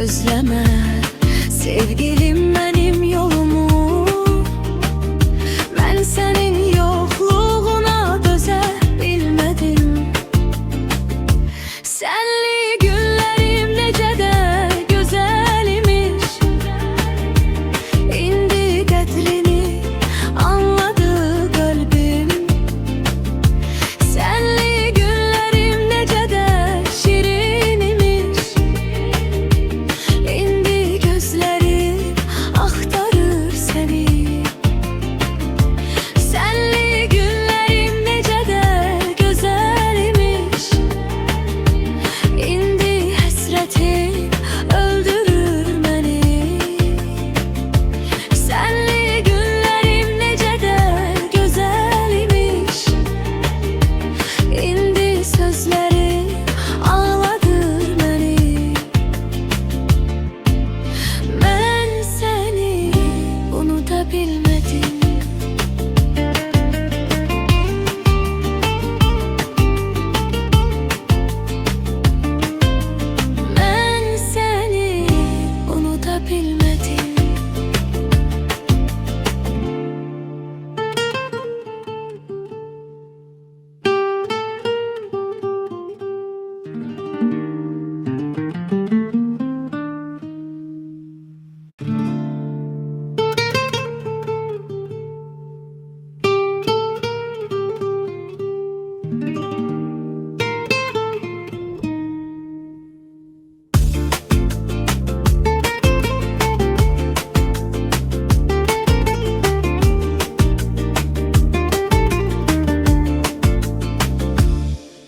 gözleme sevgilim benim yolumu. Ben senin yokluğuna döze bilmedim. Senli günlerim necə də gözəl imiş. İndi qədrini anladı qəlbim. Senli günlerim necə də şirin imiş. İndi gözlerim axtarır seni. Senli günlerim necə də gözəl imiş. İndi həsrətin öldürür məni. Senli günlerim necə də gözəl imiş. İndi sözlərin ağladır məni. Mən səni unuda bilmədim. Mən səni unuda bilmədim.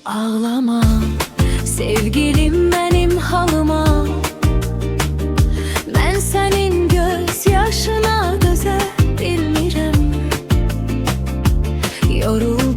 Ağlama sevgilim benim halıma. Ben senin göz yaşına döze bilmirəm. Yorul